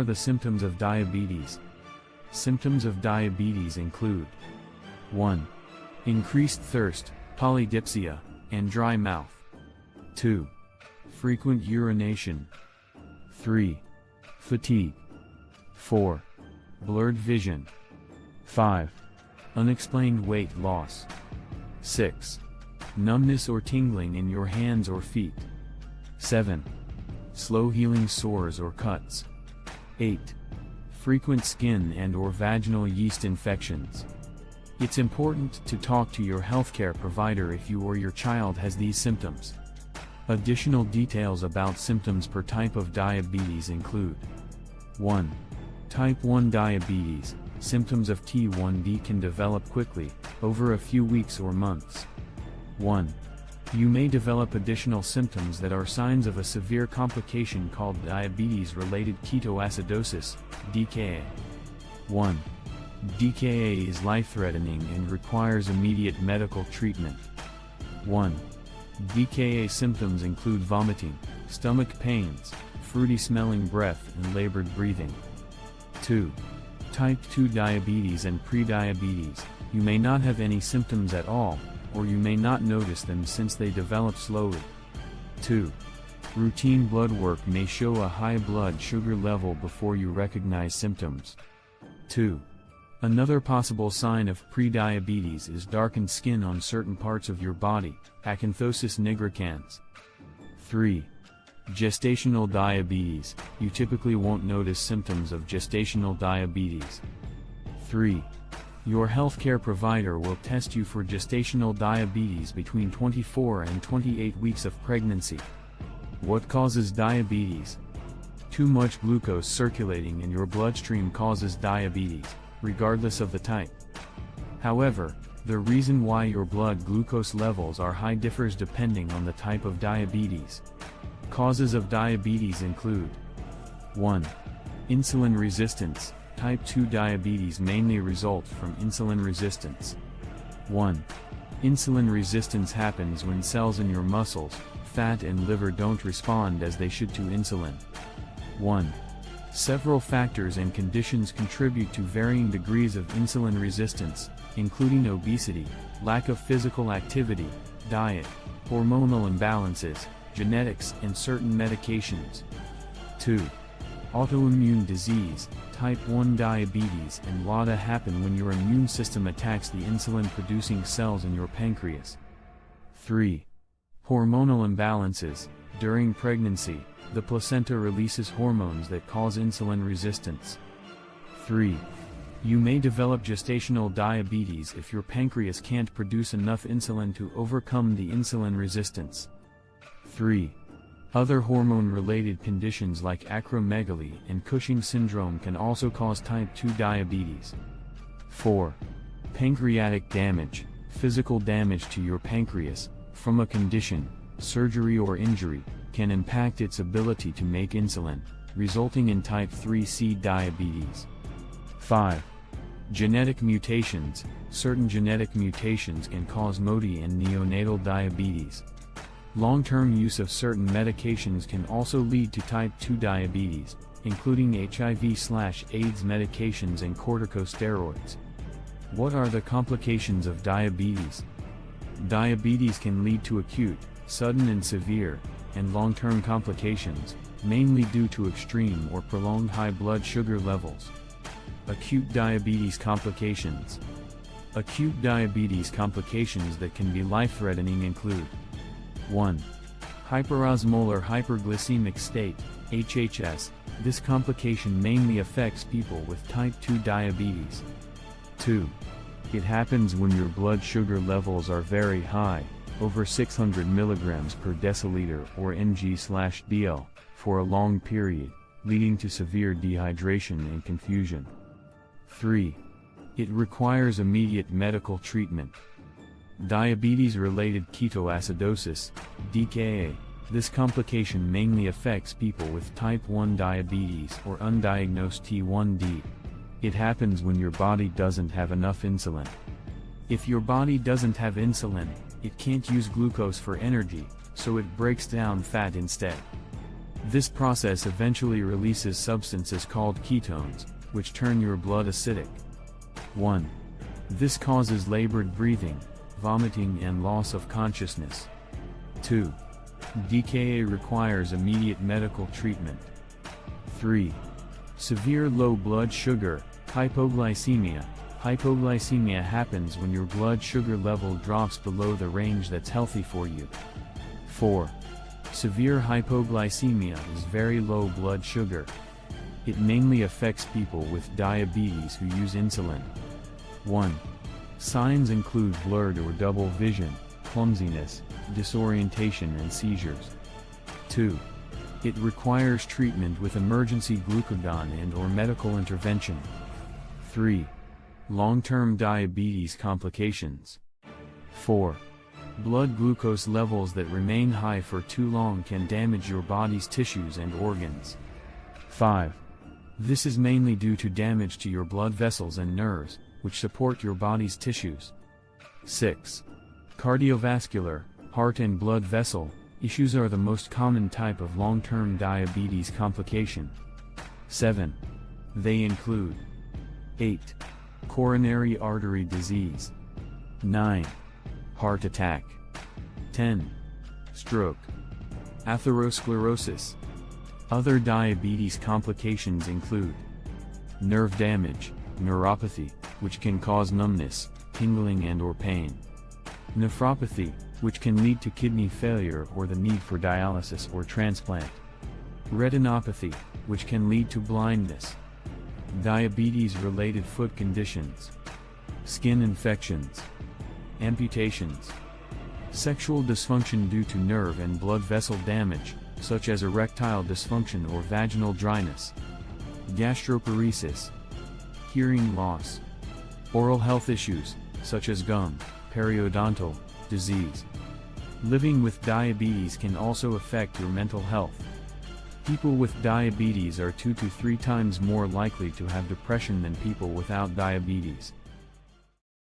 are the symptoms of diabetes? Symptoms of diabetes include 1. Increased thirst, polydipsia, and dry mouth. 2. Frequent urination. 3. Fatigue. 4. Blurred vision. 5. Unexplained weight loss. 6. Numbness or tingling in your hands or feet. 7. Slow healing sores or cuts. 8. Frequent skin and or vaginal yeast infections. It's important to talk to your healthcare provider if you or your child has these symptoms. Additional details about symptoms per type of diabetes include 1. Type 1 diabetes. Symptoms of T1D can develop quickly, over a few weeks or months. 1. You may develop additional symptoms that are signs of a severe complication called diabetes-related ketoacidosis, DKA. 1. DKA is life-threatening and requires immediate medical treatment. 1. DKA symptoms include vomiting, stomach pains, fruity-smelling breath and labored breathing. 2. Type 2 diabetes and prediabetes. You may not have any symptoms at all, or you may not notice them since they develop slowly. 2. Routine blood work may show a high blood sugar level before you recognize symptoms. 2. Another possible sign of prediabetes is darkened skin on certain parts of your body, acanthosis nigricans. 3. Gestational diabetes. You typically won't notice symptoms of gestational diabetes. 3. Your healthcare provider will test you for gestational diabetes between 24 and 28 weeks of pregnancy. What causes diabetes? Too much glucose circulating in your bloodstream causes diabetes, regardless of the type. However, the reason why your blood glucose levels are high differs depending on the type of diabetes. Causes of diabetes include 1. Insulin resistance. Type 2 diabetes mainly results from insulin resistance. 1. Insulin resistance happens when cells in your muscles, fat and liver don't respond as they should to insulin. 1. Several factors and conditions contribute to varying degrees of insulin resistance, including obesity, lack of physical activity, diet, hormonal imbalances, genetics and certain medications. 2. Autoimmune disease. Type 1 diabetes and LADA happen when your immune system attacks the insulin-producing cells in your pancreas. 3. Hormonal imbalances. During pregnancy, the placenta releases hormones that cause insulin resistance. 3. You may develop gestational diabetes if your pancreas can't produce enough insulin to overcome the insulin resistance. 3. Other hormone-related conditions like acromegaly and Cushing syndrome can also cause type 2 diabetes. 4. Pancreatic damage. Physical damage to your pancreas, from a condition, surgery or injury, can impact its ability to make insulin, resulting in type 3C diabetes. 5. Genetic mutations. Certain genetic mutations can cause MODY and neonatal diabetes. Long-term use of certain medications can also lead to type 2 diabetes, including HIV/AIDS medications and corticosteroids. What are the complications of diabetes? Diabetes can lead to acute, sudden and severe, and long-term complications, mainly due to extreme or prolonged high blood sugar levels. Acute diabetes complications. Acute diabetes complications that can be life-threatening include 1. Hyperosmolar hyperglycemic state, HHS. This complication mainly affects people with type 2 diabetes. 2. It happens when your blood sugar levels are very high, over 600 mg per deciliter or mg/dl, for a long period, leading to severe dehydration and confusion. 3. It requires immediate medical treatment. Diabetes-related ketoacidosis, DKA. This complication mainly affects people with type 1 diabetes or undiagnosed T1D. It happens when your body doesn't have enough insulin. If your body doesn't have insulin, it can't use glucose for energy, so it breaks down fat instead. This process eventually releases substances called ketones, which turn your blood acidic. 1. This causes labored breathing, vomiting and loss of consciousness. 2. DKA requires immediate medical treatment. 3. Severe low blood sugar, hypoglycemia. Hypoglycemia happens when your blood sugar level drops below the range that's healthy for you. 4. Severe hypoglycemia is very low blood sugar. It mainly affects people with diabetes who use insulin. 1. Signs include blurred or double vision, clumsiness, disorientation and seizures. 2. It requires treatment with emergency glucagon and/or medical intervention. 3. Long-term diabetes complications. 4. Blood glucose levels that remain high for too long can damage your body's tissues and organs. 5. This is mainly due to damage to your blood vessels and nerves, which support your body's tissues. 6. Cardiovascular, heart and blood vessel issues are the most common type of long-term diabetes complication. 7. They include 8. Coronary artery disease. 9. Heart attack. 10. Stroke. Atherosclerosis. Other diabetes complications include nerve damage, neuropathy, which can cause numbness, tingling and/or pain. Nephropathy, which can lead to kidney failure or the need for dialysis or transplant. Retinopathy, which can lead to blindness. Diabetes-related foot conditions. Skin infections. Amputations. Sexual dysfunction due to nerve and blood vessel damage, such as erectile dysfunction or vaginal dryness. Gastroparesis. Hearing loss. Oral health issues, such as gum, periodontal disease. Living with diabetes can also affect your mental health. People with diabetes are 2 to 3 times more likely to have depression than people without diabetes.